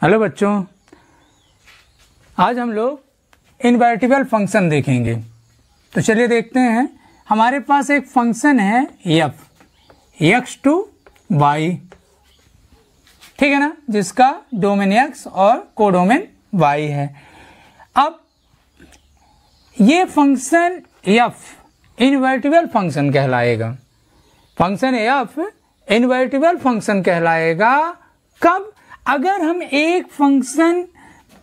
Hello बच्चों, आज हम लोग इनवर्टिबल फंक्शन देखेंगे। तो चलिए देखते हैं। हमारे पास एक फंक्शन है f x टू y, ठीक है ना, जिसका डोमेन x और कोडोमेन y है। अब ये फंक्शन f इनवर्टिबल फंक्शन कहलाएगा। फंक्शन f इनवर्टिबल फंक्शन कहलाएगा कब? अगर हम एक फंक्शन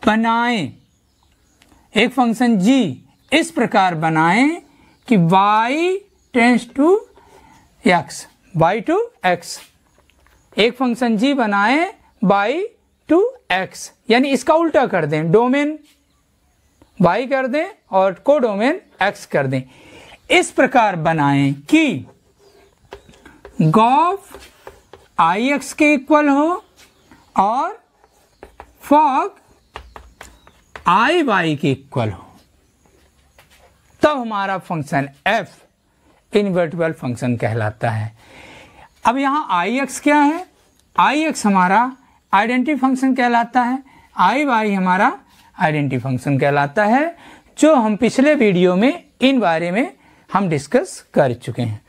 बनाएं, एक फंक्शन g इस प्रकार बनाएं कि y tends to x, y to x। एक फंक्शन g बनाएं y टू x, यानी इसका उल्टा कर दें, डोमेन y कर दें और कोडोमेन x कर दें। इस प्रकार बनाएं कि गॉफ ix के इक्वल हो और फॉग iy के इक्वल हो, तब हमारा फंक्शन f इनवर्टिबल फंक्शन कहलाता है। अब यहाँ ix क्या है? ix हमारा आइडेंटिटी फंक्शन कहलाता है, iy हमारा आइडेंटिटी फंक्शन कहलाता है, जो हम पिछले वीडियो में इन बारे में हम डिस्कस कर चुके हैं।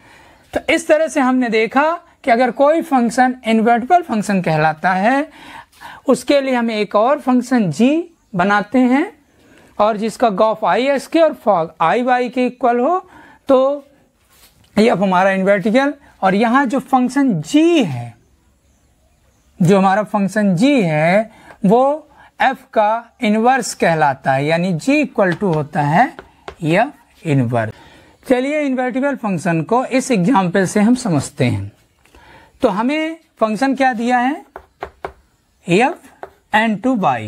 तो इस तरह से हमने देखा कि अगर कोई फंक्शन इनवर्टिबल फंक्शन कहलाता है, उसके लिए हम एक और फंक्शन g बनाते हैं और जिसका गॉफ ix के और फॉग iy के इक्वल हो, तो ये अब हमारा इनवर्टिबल। और यहाँ जो फंक्शन g है, जो हमारा फंक्शन g है, वो f का इनवर्स कहलाता है, यानी g इक्वल टू होता है f इनवर्स। चलिए इनवर्टिबल फंक्शन को इस एग्जाम्पल से हम समझते हैं। तो हमें फंक्शन क्या दिया है? f n टू y,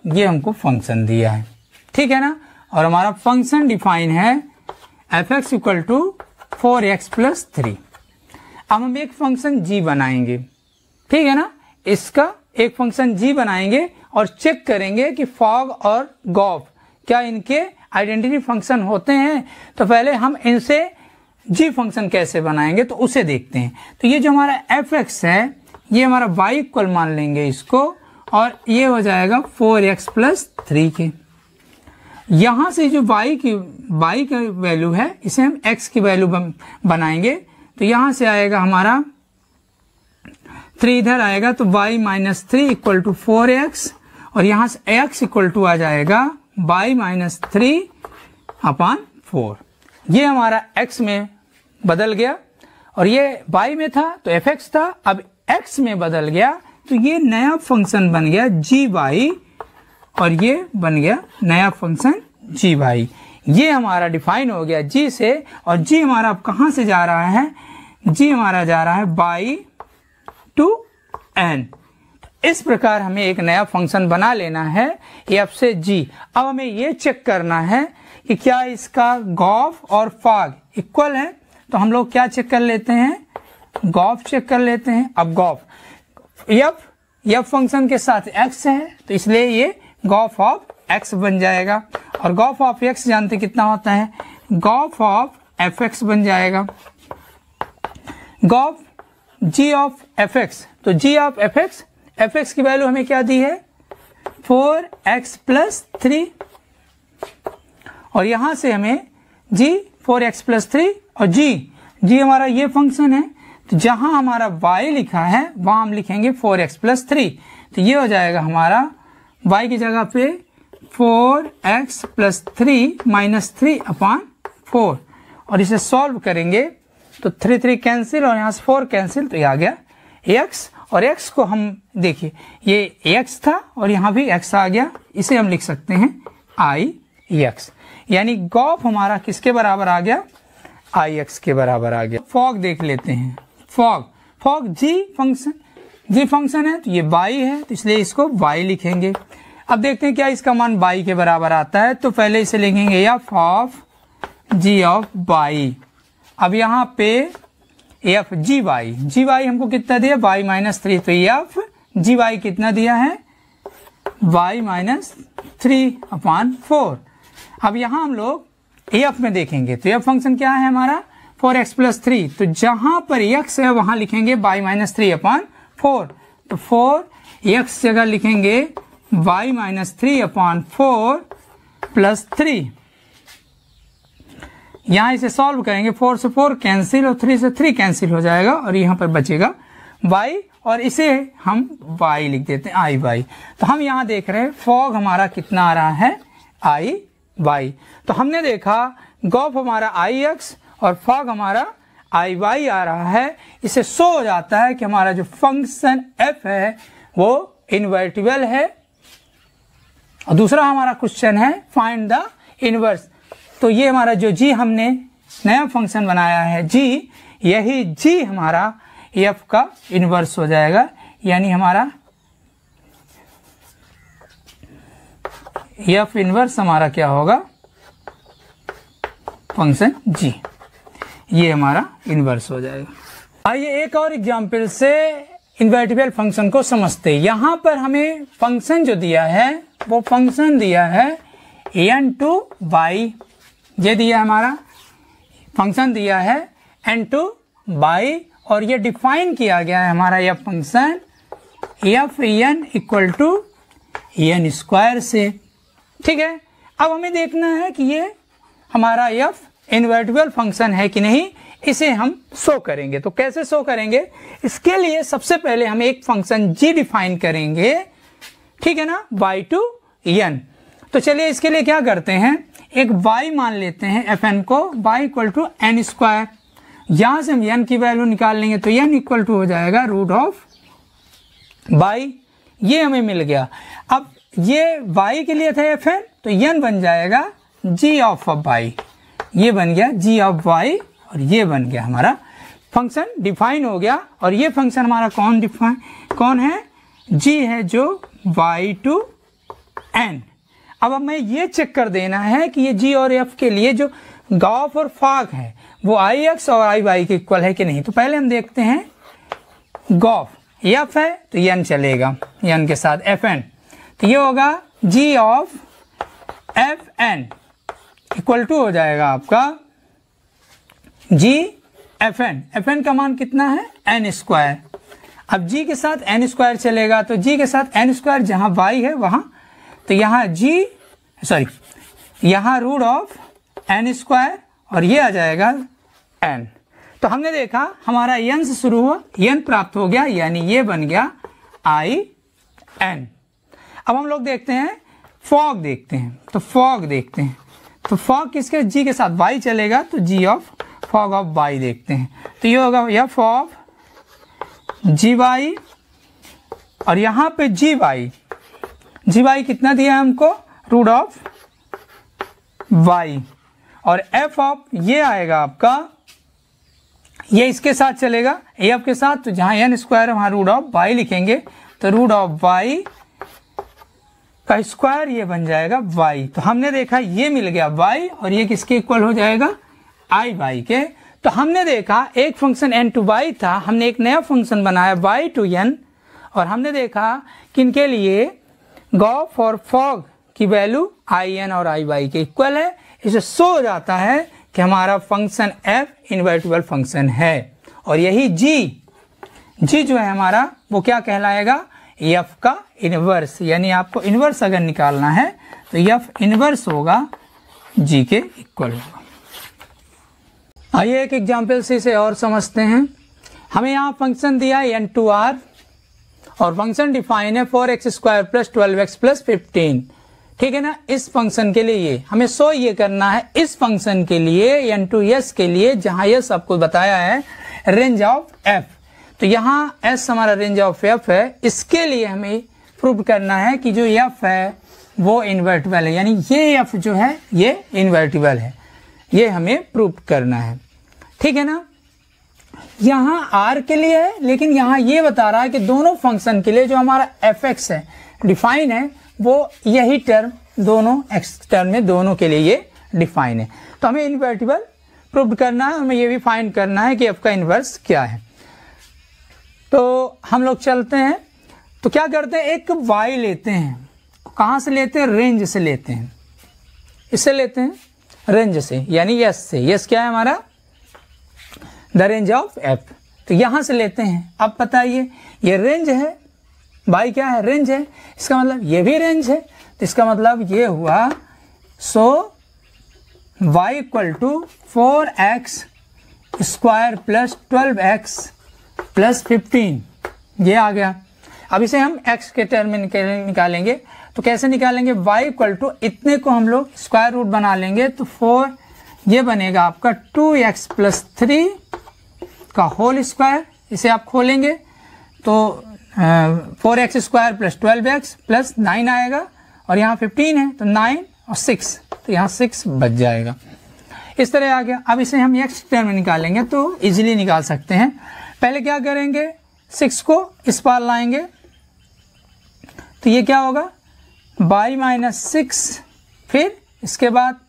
ये हमको फंक्शन दिया है, ठीक है ना। और हमारा फंक्शन डिफाइन है f(x) equal to 4x plus 3। अब हम एक फंक्शन g बनाएंगे, ठीक है ना। इसका एक फंक्शन g बनाएंगे और चेक करेंगे कि फॉग और गॉफ क्या इनके आइडेंटिटी फंक्शन होते हैं। तो पहले हम इनसे g फंक्शन कैसे बनाएंगे तो उसे देखते हैं। तो ये जो हमारा f(x) है, ये हमारा y इक्वल मान लेंगे इसको, और ये हो जाएगा 4x प्लस 3 के। यहाँ से जो y की वैल्यू है, इसे हम x की वैल्यू बनाएंगे। तो यहाँ से आएगा हमारा 3, इधर आएगा तो y minus 3 equal to 4x, और यहाँ से x इक्वल टू आ जाएगा y माइनस 3 अपॉन 4। ये हमारा x में बदल गया, और ये y में था तो f(x) था, अब x में बदल गया तो ये नया फंक्शन बन गया gy, और ये बन गया नया फंक्शन gy। ये हमारा डिफाइन हो गया g से, और g हमारा अब कहाँ से जा रहा है? g हमारा जा रहा है y टू n। इस प्रकार हमें एक नया फंक्शन बना लेना है f से g। अब हमें ये चेक करना है कि क्या इसका गॉफ और फॉग इक्वल है। तो हम लोग क्या चेक कर लेते हैं? गॉफ चेक कर लेते हैं। अब गॉफ f फंक्शन के साथ x है, तो इसलिए ये गॉफ ऑफ x बन जाएगा, और गॉफ ऑफ x जानते कितना होता है? गॉफ ऑफ f(x) बन जाएगा। गॉफ g ऑफ f(x), तो g ऑफ f(x) की वैल्यू हमें क्या दी है? 4x प्लस 3, और यहां से हमें g 4x प्लस 3 और g हमारा ये फंक्शन है, तो जहां हमारा y लिखा है वहां हम लिखेंगे 4x प्लस 3। तो ये हो जाएगा हमारा y की जगह पे 4x प्लस 3 माइनस 3 अपॉन 4, और इसे सॉल्व करेंगे तो 3 कैंसिल और यहाँ से 4 कैंसिल, तो ये आ गया x। और x को हम देखिए, ये x था और यहाँ भी x आ गया, इसे हम लिख सकते हैं ix, यानी गॉफ हमारा किसके बराबर आ गया? ix के बराबर आ गया। फॉग देख लेते हैं। फॉग g फंक्शन है, तो ये y है, तो इसलिए इसको y लिखेंगे। अब देखते हैं क्या इसका मान y के बराबर आता है। तो पहले इसे लिखेंगे f of g of y। अब यहाँ पे f gy हमको कितना दिया? y माइनस 3, तो f gy कितना दिया है? y minus 3 upon 4। अब यहाँ हम लोग f में देखेंगे, तो f फंक्शन क्या है हमारा? 4x प्लस 3, तो जहां पर x है वहां लिखेंगे y माइनस 3 अपॉन 4। तो 4 x जगह लिखेंगे y माइनस 3/4 प्लस 3। यहां इसे सॉल्व करेंगे, 4 से 4 कैंसिल और 3 से 3 कैंसिल हो जाएगा और यहां पर बचेगा y और इसे हम y लिख देते हैं i y। तो हम यहां देख रहे हैं फॉग हमारा कितना आ रहा है i y। तो हमने देखा गॉफ हमारा i x और फॉग हमारा i y आ रहा है। इसे शो हो जाता है कि हमारा जो फंक्शन f है वो इन्वर्टिबल है। और दूसरा हमारा क्वेश्चन है फाइंड द इनवर्स। तो ये हमारा जो g हमने नया फंक्शन बनाया है g, यही g हमारा f का इनवर्स हो जाएगा, यानी हमारा f इनवर्स हमारा क्या होगा फंक्शन g, ये हमारा इनवर्स हो जाएगा। आइए एक और एग्जांपल से इन्वर्टिबल फंक्शन को समझते हैं। यहां पर हमें फंक्शन जो दिया है वो फंक्शन दिया है n/y, ये दिया हमारा फंक्शन दिया है n/y और ये डिफाइन किया गया है हमारा यह फंक्शन f(n) = n² से। ठीक है, अब हमें देखना है कि ये हमारा f इन्वर्टिबल फंक्शन है कि नहीं, इसे हम शो करेंगे। तो कैसे शो करेंगे, इसके लिए सबसे पहले हम एक फंक्शन g डिफाइन करेंगे, ठीक है ना, y/n। तो चलिए इसके लिए क्या करते हैं, एक y मान लेते हैं fn को, y = n²। यहां से हम n की वैल्यू निकाल लेंगे तो n = हो जाएगा √y, ये हमें मिल गया। अब ये y के लिए था fn, तो n बन जाएगा g(y), ये बन गया g(y) और ये बन गया हमारा फंक्शन डिफाइन हो गया। और ये फंक्शन हमारा कौन है, g है, जो y/n। अब हमें ये चेक कर देना है कि ये g और f के लिए जो गॉफ और फॉग है वो ix और iy के इक्वल है कि नहीं। तो पहले हम देखते हैं, गॉफ f है तो n चलेगा, n के साथ fn, तो ये होगा g(fn) = हो जाएगा आपका g(fn). fn का मान कितना है n²। अब g के साथ n² चलेगा तो g के साथ n² जहां y है वहां, तो यहाँ यहाँ √n² और ये आ जाएगा n। तो हमने देखा हमारा n से शुरू हुआ, n प्राप्त हो गया, यानी ये बन गया in। अब हम लोग देखते हैं फॉग देखते हैं, तो फॉग देखते हैं, तो फॉग किसके, g के साथ y चलेगा तो fog of y देखते हैं। तो ये होगा f of gy और यहाँ पे gy कितना दिया है हमको, √y और f of ये आएगा आपका, ये इसके साथ चलेगा f के साथ, तो जहाँ n² है वहाँ √y लिखेंगे, तो √y का स्क्वायर ये बन जाएगा y। तो हमने देखा ये मिल गया y और ये किसके इक्वल हो जाएगा iy के। तो हमने देखा एक फंक्शन n/y था, हमने एक नया फंक्शन बनाया y/n और हमने देखा कि इनके लिए गॉफ और फॉग की वैल्यू in और iy के इक्वल है। इसे शो हो जाता है कि हमारा फंक्शन f इन्वर्टिबल फंक्शन है और यही g जो है हमारा वो क्या कहलाएगा, f का इनवर्स। यानी आपको इनवर्स अगर निकालना है तो f इनवर्स होगा g के इक्वल होगा। आइए एक एग्जाम्पल से इसे और समझते हैं। हमें यहाँ फंक्शन दिया है n2r और फंक्शन डिफाइन है 4x² + 12x + 15, ठीक है ना। इस फंक्शन के लिए ये हमें शो ये करना है, इस फंक्शन के लिए n2s के लिए, जहां यस आपको बताया है रेंज ऑफ f, तो यहाँ s हमारा रेंज ऑफ f है। इसके लिए हमें प्रूव करना है कि जो f है वो इन्वर्टिबल है, यानी ये f जो है ये इन्वर्टिबल है, ये हमें प्रूव करना है, ठीक है ना। यहाँ r के लिए है, लेकिन यहाँ ये बता रहा है कि दोनों फंक्शन के लिए जो हमारा fx है डिफाइन है वो यही टर्म, दोनों x टर्म में दोनों के लिए ये डिफाइन है। तो हमें इन्वर्टिबल प्रूव करना है, हमें ये भी फाइंड करना है कि f का इन्वर्स क्या है। तो हम लोग चलते हैं, तो क्या करते हैं, एक y लेते हैं, कहाँ से लेते हैं, रेंज से लेते हैं, इससे लेते हैं रेंज से, यानी यस से। यस क्या है हमारा, द रेंज ऑफ f, तो यहां से लेते हैं। अब बताइए ये रेंज है y क्या है, रेंज है, इसका मतलब ये भी रेंज है, तो इसका मतलब ये हुआ so y equal to 4x square plus 12x plus 15, ये आ गया। अब इसे हम x के टर्म में निकालेंगे, तो कैसे निकालेंगे, y इक्वल टू इतने को हम लोग स्क्वायर रूट बना लेंगे, तो 4 ये बनेगा आपका 2x प्लस 3 का होल स्क्वायर, इसे आप खोलेंगे तो 4x square plus 12x plus 9 आएगा, और यहाँ 15 है तो 9 और 6, तो यहाँ 6 बच जाएगा। इस तरह आ गया। अब इसे हम x टर्म में निकालेंगे तो इजीली निकाल सकते हैं। पहले क्या करेंगे, 6 को इस पार लाएंगे, तो ये क्या होगा, y माइनस 6, फिर इसके बाद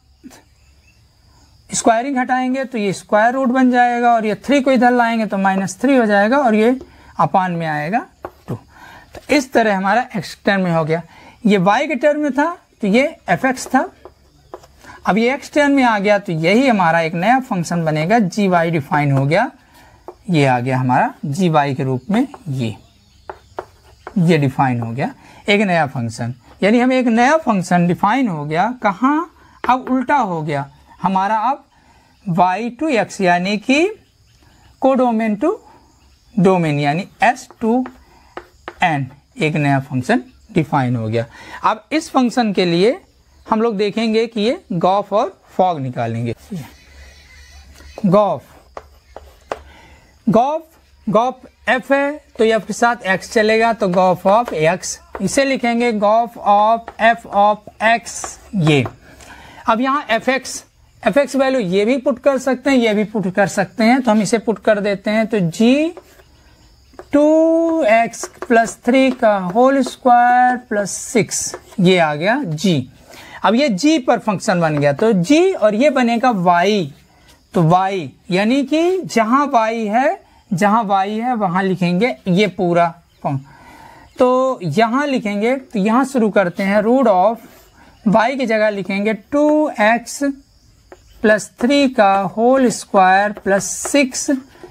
स्क्वायरिंग हटाएंगे तो ये स्क्वायर रूट बन जाएगा, और ये 3 को इधर लाएंगे तो -3 हो जाएगा, और ये अपान में आएगा 2। तो इस तरह हमारा x टर्म में हो गया। ये y के टर्म में था तो ये fx था, अब ये x टर्म में आ गया तो यही हमारा एक नया फंक्शन बनेगा, gy डिफाइन हो गया, ये आ गया हमारा gy के रूप में, ये डिफाइन हो गया एक नया फंक्शन। यानी हमें एक नया फंक्शन डिफाइन हो गया, कहाँ, अब उल्टा हो गया हमारा, अब y टू x यानी कि कोडोमेन टू डोमेन यानी s टू n, एक नया फंक्शन डिफाइन हो गया। अब इस फंक्शन के लिए हम लोग देखेंगे कि ये गॉफ और फॉग निकालेंगे। गॉफ f है तो f के साथ x चलेगा, तो गॉफ ऑफ x, इसे लिखेंगे Gauff of f of x। ये अब यहाँ fx वैल्यू ये भी पुट कर सकते हैं, ये भी पुट कर सकते हैं, तो हम इसे पुट कर देते हैं, तो g 2x प्लस 3 का होल स्क्वायर प्लस 6, ये आ गया g। अब ये g पर फंक्शन बन गया, तो g और ये बनेगा y, तो y यानी कि जहां y है वहां लिखेंगे ये पूरा, तो यहां लिखेंगे, तो यहां शुरू करते हैं, रूट ऑफ y की जगह लिखेंगे 2x प्लस 3 का होल स्क्वायर प्लस 6,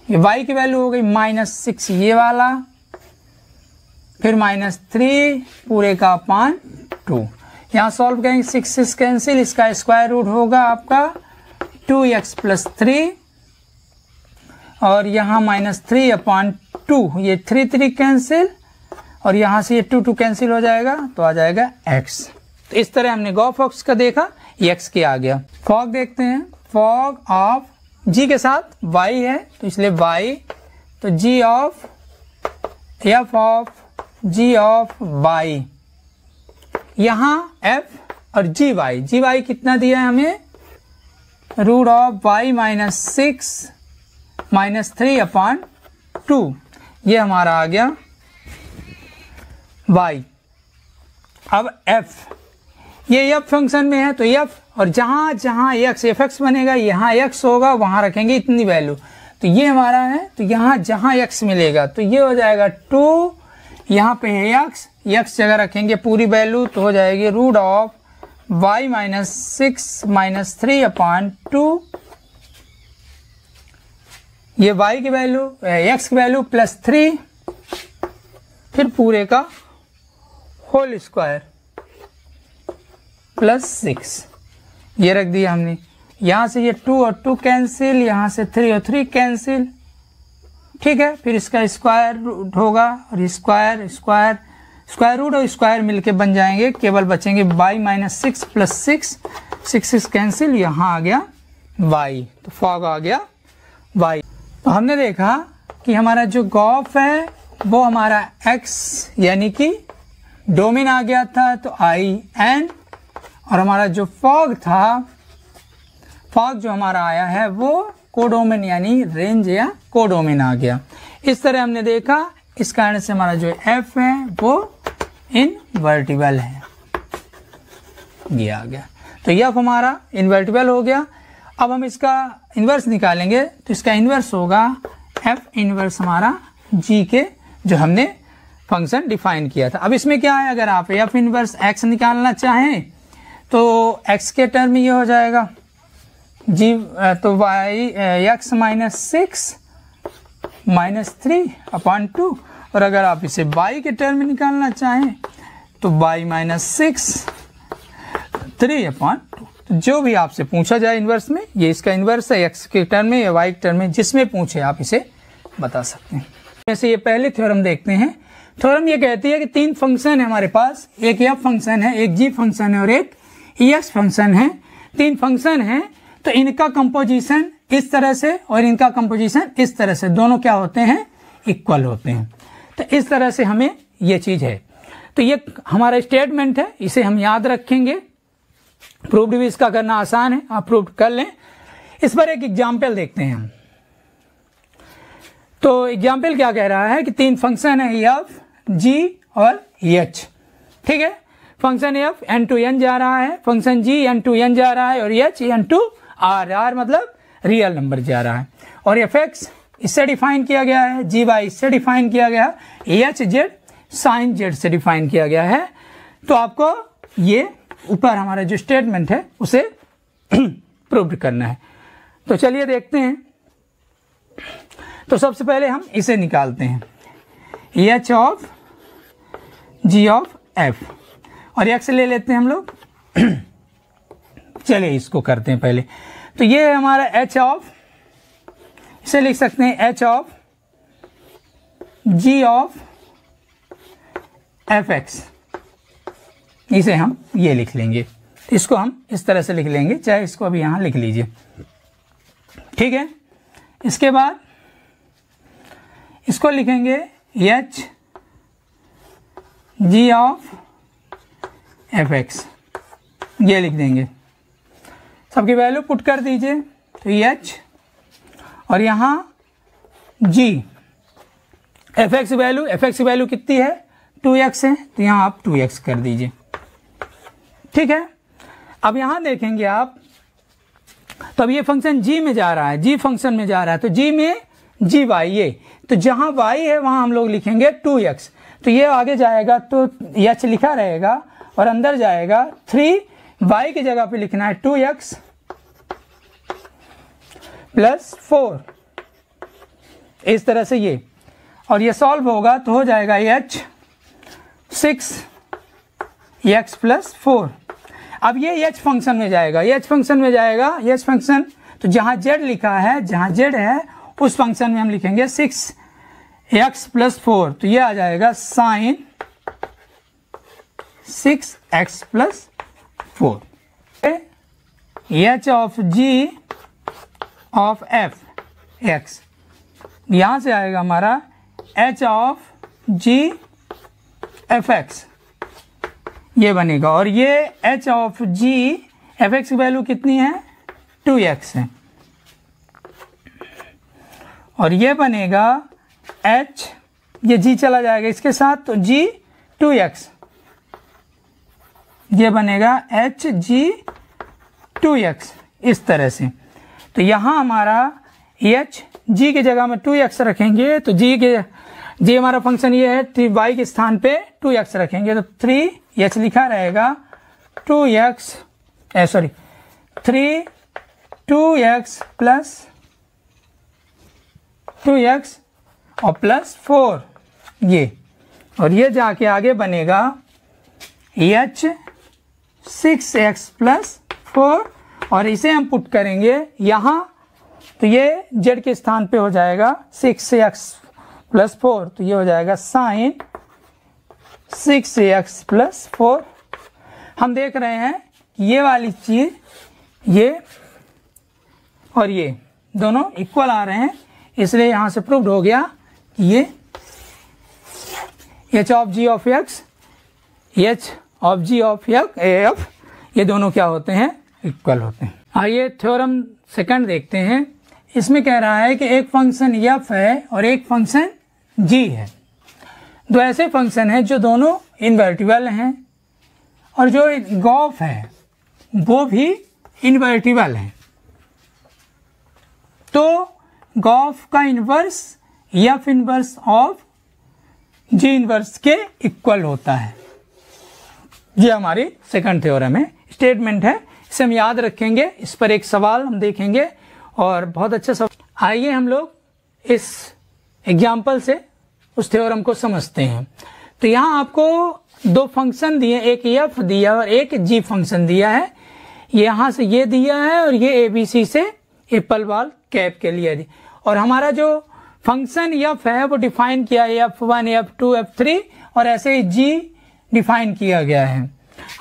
ये y की वैल्यू हो गई -6 ये वाला, फिर -3 पूरे का अपान 2। यहाँ सॉल्व करेंगे, 6 कैंसिल, इसका स्क्वायर रूट होगा आपका 2x प्लस 3, और यहाँ -3 अपान 2, ये 3 कैंसिल, और यहाँ से ये 2 कैंसिल हो जाएगा, तो आ जाएगा x। तो इस तरह हमने गॉफ ऑफ का देखा, ये x के आ गया। फॉग देखते हैं, फॉग ऑफ g के साथ y है तो इसलिए y, तो g of f of g of y, यहाँ f और gy कितना दिया है हमें, रूट ऑफ y माइनस 6 -3 अपान 2, ये हमारा आ गया y। अब f, ये f फंक्शन में है तो f, और जहाँ जहाँ x fx बनेगा यहाँ x होगा, वहाँ रखेंगे इतनी वैल्यू, तो ये हमारा है, तो यहाँ जहाँ x मिलेगा तो ये हो जाएगा 2, यहाँ पे है x जगह रखेंगे पूरी वैल्यू, तो हो जाएगी रूट ऑफ y माइनस 6 -3 अपान 2, ये y की वैल्यू, x की वैल्यू प्लस 3, फिर पूरे का होल स्क्वायर प्लस 6, ये रख दिया हमने। यहाँ से ये 2 और 2 कैंसिल, यहाँ से 3 और 3 कैंसिल, ठीक है। फिर इसका स्क्वायर रूट होगा, और स्क्वायर रूट और स्क्वायर मिलके बन जाएंगे, केवल बचेंगे y माइनस 6 प्लस 6 कैंसिल, यहाँ आ गया y, तो फॉग आ गया y। तो हमने देखा कि हमारा जो गॉफ है वो हमारा x यानी कि डोमेन आ गया था, तो IN, और हमारा जो फॉग था, फॉग जो हमारा आया है वो कोडोमेन यानी रेंज या कोडोमेन आ गया। इस तरह हमने देखा, इस कारण से हमारा जो f है वो इनवर्टिबल है, ये आ गया। तो f हमारा इनवर्टिबल हो गया। अब हम इसका इन्वर्स निकालेंगे, तो इसका इन्वर्स होगा f इन्वर्स हमारा g के, जो हमने फंक्शन डिफाइन किया था। अब इसमें क्या है, अगर आप f इन्वर्स x निकालना चाहें तो x के टर्म में ये हो जाएगा g, तो y x माइनस 6 -3 अपान 2, और अगर आप इसे y के टर्म में निकालना चाहें तो y माइनस 6 3/2। जो भी आपसे पूछा जाए इन्वर्स में, ये इसका इन्वर्स है x के टर्म में या y के टर्म में, जिसमें पूछे आप इसे बता सकते हैं। जैसे ये पहले थ्योरम देखते हैं। थ्योरम ये कहती है कि 3 फंक्शन है हमारे पास, एक f फंक्शन है, एक g फंक्शन है और एक ex फंक्शन है। 3 फंक्शन हैं तो इनका कंपोजिशन इस तरह से और इनका कंपोजिशन इस तरह से, दोनों क्या होते हैं, इक्वल होते हैं। तो इस तरह से हमें ये चीज़ है। तो ये हमारा स्टेटमेंट है, इसे हम याद रखेंगे। प्रूव्ड भी इसका करना आसान है, आप प्रूव कर लें। इस पर एक एग्जाम्पल देखते हैं हम। तो एग्जाम्पल क्या कह रहा है कि 3 फंक्शन है f, g और h, ठीक है। Function f n to n जा रहा है, function g n to n जा रहा है और h n to r मतलब रियल नंबर जा रहा है। और fx इससे डिफाइन किया गया है, gy इससे डिफाइन किया गया है, hz साइन z से डिफाइन किया गया है। तो आपको ये ऊपर हमारा जो स्टेटमेंट है उसे प्रूव करना है। तो चलिए देखते हैं। तो सबसे पहले हम इसे निकालते हैं, h of g of f और x ले लेते हैं हम लोग। चलिए इसको करते हैं पहले। तो ये है हमारा h ऑफ, इसे लिख सकते हैं h of g of fx, इसे हम ये लिख लेंगे। इसको हम इस तरह से लिख लेंगे, चाहे इसको अभी यहाँ लिख लीजिए, ठीक है। इसके बाद इसको लिखेंगे h g ऑफ fx, ये लिख देंगे। सबकी वैल्यू पुट कर दीजिए। तो h और यहाँ g, fx वैल्यू कितनी है, 2x है, तो यहाँ आप 2x कर दीजिए, ठीक है। अब यहाँ देखेंगे आप, तो अब ये फंक्शन g में जा रहा है, g फंक्शन में जा रहा है, तो g में gy ये, तो जहाँ y है वहाँ हम लोग लिखेंगे 2x। तो ये आगे जाएगा तो h लिखा रहेगा और अंदर जाएगा 3, y की जगह पे लिखना है 2x प्लस 4, इस तरह से ये, और ये सॉल्व होगा तो हो जाएगा h 6x प्लस 4। अब ये h फंक्शन में जाएगा, h फंक्शन, तो जहाँ z लिखा है, जहाँ z है उस फंक्शन में हम लिखेंगे 6x प्लस 4, तो ये आ जाएगा sine 6x plus 4। h of g of f x, यहाँ से आएगा हमारा h of g f x, ये बनेगा। और ये h of g f x की वैल्यू कितनी है, 2x है, और ये बनेगा h, ये g चला जाएगा इसके साथ, तो g 2x, ये बनेगा h g 2x, इस तरह से। तो यहाँ हमारा h g की जगह में 2x रखेंगे, तो g हमारा फंक्शन ये है, y के स्थान पे 2x रखेंगे, तो 3h लिखा रहेगा 2x प्लस 2x और प्लस 4 ये, और ये जाके आगे बनेगा h 6x प्लस 4, और इसे हम पुट करेंगे यहाँ, तो ये z के स्थान पे हो जाएगा 6x प्लस 4, तो ये हो जाएगा साइन 6x प्लस 4। हम देख रहे हैं कि ये वाली चीज, ये और ये दोनों इक्वल आ रहे हैं, इसलिए यहाँ से प्रूव्ड हो गया कि ये h of g of x, h of g of f, ये दोनों क्या होते हैं, इक्वल होते हैं। आइए थ्योरम सेकंड देखते हैं। इसमें कह रहा है कि एक फंक्शन f है और एक फंक्शन g है। दो ऐसे फंक्शन हैं जो दोनों इन्वर्टिबल हैं, और जो गॉफ है वो भी इन्वर्टिबल है। तो गॉफ का inverse f inverse of g inverse के इक्वल होता है। ये हमारी सेकंड थ्योरम है, स्टेटमेंट है, इसे हम याद रखेंगे। इस पर एक सवाल हम देखेंगे और बहुत अच्छा सवाल। आइए हम लोग इस एग्जाम्पल से उस थ्योरम को समझते हैं। तो यहाँ आपको दो फंक्शन दिए, एक एफ दिया और एक जी फंक्शन दिया है। यहाँ से ये दिया है और ये एबीसी से एप्पल बॉल कैप के लिए और हमारा जो फंक्शन एफ है वो डिफाइन किया है F1, F2, F3 और ऐसे ही जी डिफाइन किया गया है।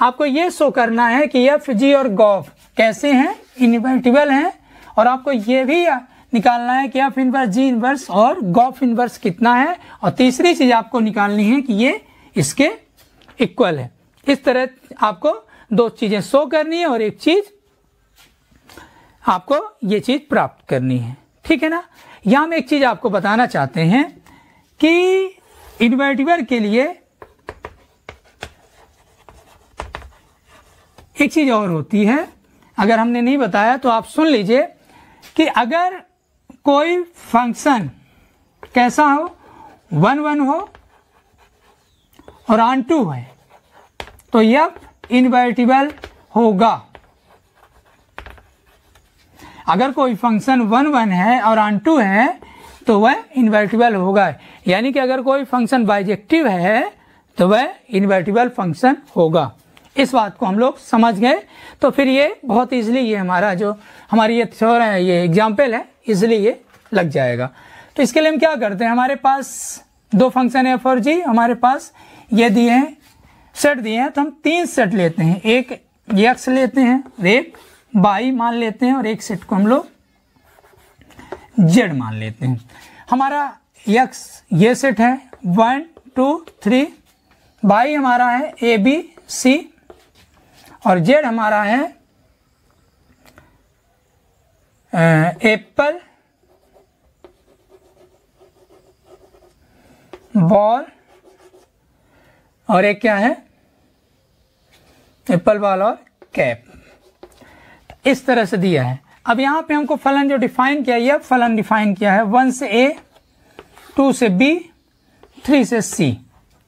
आपको ये शो करना है कि एफ, जी और गॉफ कैसे हैं, इनवर्टिबल हैं, और आपको ये भी निकालना है कि एफ इनवर्स, जी इनवर्स और गॉफ इनवर्स कितना है, और तीसरी चीज आपको निकालनी है कि ये इसके इक्वल है। इस तरह आपको दो चीजें शो करनी है और एक चीज आपको ये चीज प्राप्त करनी है, ठीक है ना। यहां हम एक चीज आपको बताना चाहते हैं कि इन्वर्टिबल के लिए एक चीज और होती है, अगर हमने नहीं बताया तो आप सुन लीजिए कि अगर कोई फंक्शन कैसा हो, 1 1 हो और ऑन टू है तो एफ इन्वर्टिबल होगा। अगर कोई फंक्शन 1 1 है और ऑन टू है तो वह इन्वर्टिबल होगा, यानी कि अगर कोई फंक्शन बाइजेक्टिव है तो वह इन्वर्टिबल फंक्शन होगा। इस बात को हम लोग समझ गए तो फिर ये बहुत इजीली ये हमारा जो हमारी ये थ्योरम है, ये एग्जाम्पल है, इजीली ये लग जाएगा। तो इसके लिए हम क्या करते हैं, हमारे पास दो फंक्शन एफ और जी, हमारे पास ये दिए हैं, सेट दिए हैं, तो हम 3 सेट लेते हैं, एक एक्स लेते हैं, एक वाई मान लेते हैं और एक सेट को हम लोग जेड मान लेते हैं। हमारा एक्स ये सेट है 1 2 3, वाई हमारा है ए बी सी और जेड हमारा है एप्पल, बॉल और एक क्या है, एप्पल बॉल और कैप। इस तरह से दिया है। अब यहाँ पे हमको फलन जो डिफाइन किया, यह फलन डिफाइन किया है 1 से ए, 2 से बी, 3 से सी,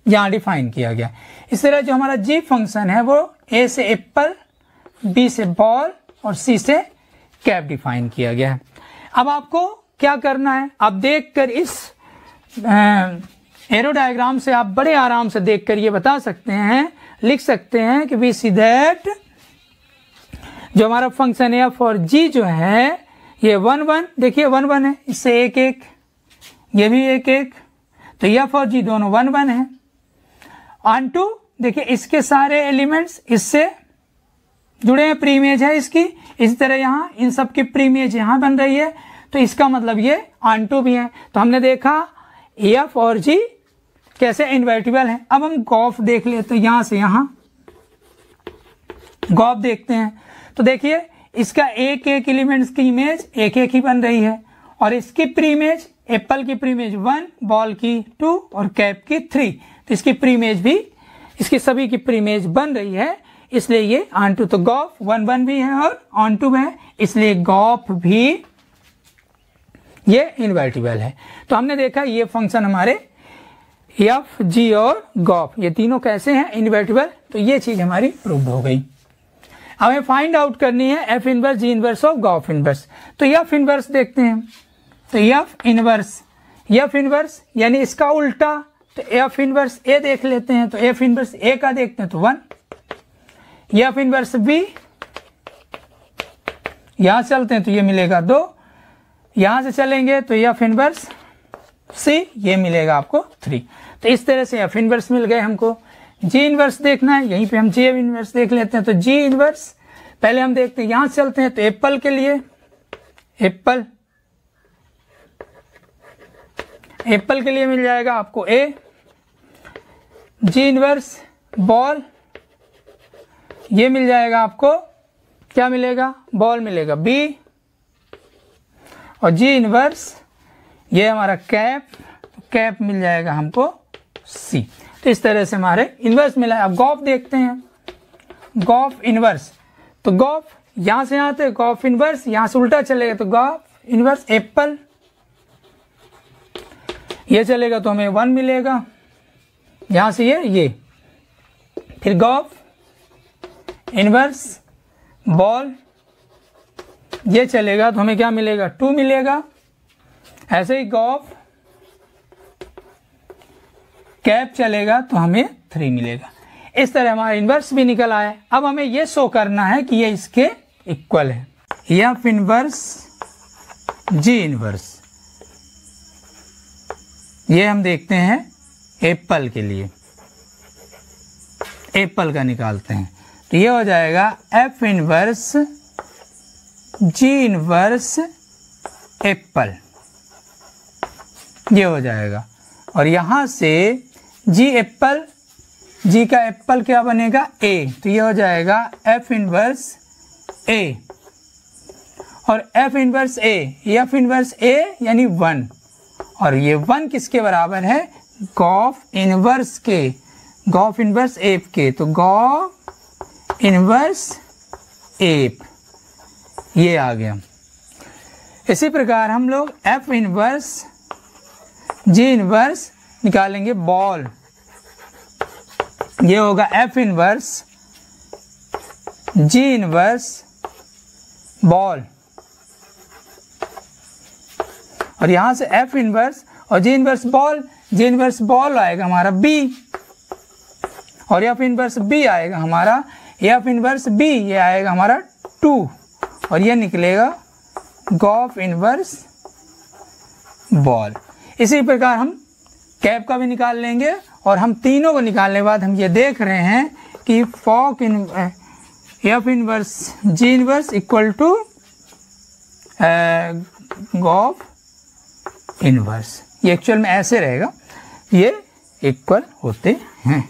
यहाँ डिफाइन किया गया। इस तरह जो हमारा जी फंक्शन है वो ए से एप्पल, बी से बॉल और सी से कैप डिफाइन किया गया है। अब आपको क्या करना है, आप देखकर इस एरो डायग्राम से आप बड़े आराम से देखकर ये बता सकते हैं, लिख सकते हैं कि वी सी दैट जो हमारा फंक्शन एफ और जी जो है ये 1 1, देखिए 1 1 है, इससे 1 1, ये भी 1 1, तो एफ और जी दोनों 1 1 है। ऑन टू देखिए इसके सारे एलिमेंट्स इससे जुड़े हैं, प्री इमेज है इसकी, इसी तरह यहाँ इन सब की प्री इमेज यहाँ बन रही है, तो इसका मतलब ये ऑन टू भी है। तो हमने देखा एफ और जी कैसे इन्वर्टिबल है। अब हम गॉफ देख लेते, तो यहाँ से यहाँ गॉफ देखते हैं, तो देखिए इसका एक एक एलिमेंट्स की इमेज एक एक ही बन रही है और इसकी प्री इमेज, एप्पल की प्री इमेज 1, बॉल की 2 और कैप की 3, तो इसकी प्री इमेज भी, इसकी सभी की प्री इमेज बन रही है, इसलिए ये ऑन टू, तो गॉफ 1 1 भी है और ऑन टू है, इसलिए गॉफ भी ये इन्वर्टिबल है। तो हमने देखा ये फंक्शन हमारे एफ, जी और गॉफ ये तीनों कैसे हैं, इन्वर्टिबल, तो ये चीज हमारी प्रूव हो गई। हमें फाइंड आउट करनी है एफ इनवर्स, जी इनवर्स और गॉफ इनवर्स। तो एफ इनवर्स देखते हैं, तो एफ इनवर्स यानी इसका उल्टा, तो एफ इनवर्स ए देख लेते हैं, तो एफ इनवर्स ए का देखते हैं तो 1, एफ इनवर्स बी यहां चलते हैं तो ये मिलेगा 2, यहां से चलेंगे तो एफ इनवर्स सी ये मिलेगा आपको 3। तो इस तरह से एफ इनवर्स मिल गए हमको। जी इनवर्स देखना है, यहीं पे हम जी इनवर्स देख लेते हैं, तो जी इनवर्स पहले हम देखते हैं, यहां चलते हैं तो एप्पल के लिए एप्पल के लिए मिल जाएगा आपको ए, जी इनवर्स बॉल ये मिल जाएगा आपको, क्या मिलेगा, बॉल मिलेगा बी, और जी इनवर्स ये हमारा कैप मिल जाएगा हमको सी। तो इस तरह से हमारे इनवर्स मिला है। अब गॉफ देखते हैं, गॉफ इनवर्स, तो गॉफ यहां से यहां तो गॉफ इनवर्स यहां से उल्टा चलेगा, तो गॉफ इनवर्स एप्पल ये चलेगा तो हमें 1 मिलेगा, यहां से ये फिर गॉफ इनवर्स बॉल ये चलेगा तो हमें क्या मिलेगा, 2 मिलेगा। ऐसे ही गॉफ कैप चलेगा तो हमें 3 मिलेगा। इस तरह हमारा इन्वर्स भी निकल आया। अब हमें ये शो करना है कि ये इसके इक्वल है। एफ इन्वर्स जी इन्वर्स, ये हम देखते हैं एप्पल के लिए, एप्पल का निकालते हैं तो ये हो जाएगा F inverse g inverse Apple, ये हो जाएगा। और यहाँ से जी एप्पल, जी का एप्पल क्या बनेगा ए, तो ये हो जाएगा एफ इन्वर्स ए। और एफ इन्वर्स ए, एफ इन्वर्स ए यानी 1, और ये 1 किसके बराबर है, गॉफ इन्वर्स के, गॉफ इन्वर्स एप के, तो गॉफ इन्वर्स एप ये आ गया। इसी प्रकार हम लोग एफ इन्वर्स जी इन्वर्स निकालेंगे बॉल, ये होगा F inverse g inverse ball. और यहां से एफ इन्वर्स और जी इन्वर्स बॉल, जी इन्वर्स बॉल आएगा हमारा बी, और एफ इन्वर्स बी आएगा हमारा, एफ इन्वर्स बी ये आएगा हमारा 2, और ये निकलेगा गॉफ इन्वर्स बॉल। इसी प्रकार हम कैप का भी निकाल लेंगे, और हम तीनों को निकालने के बाद हम ये देख रहे हैं कि fog in f inverse g inverse equal to gof inverse, ये एक्चुअल में ऐसे रहेगा, ये इक्वल होते हैं।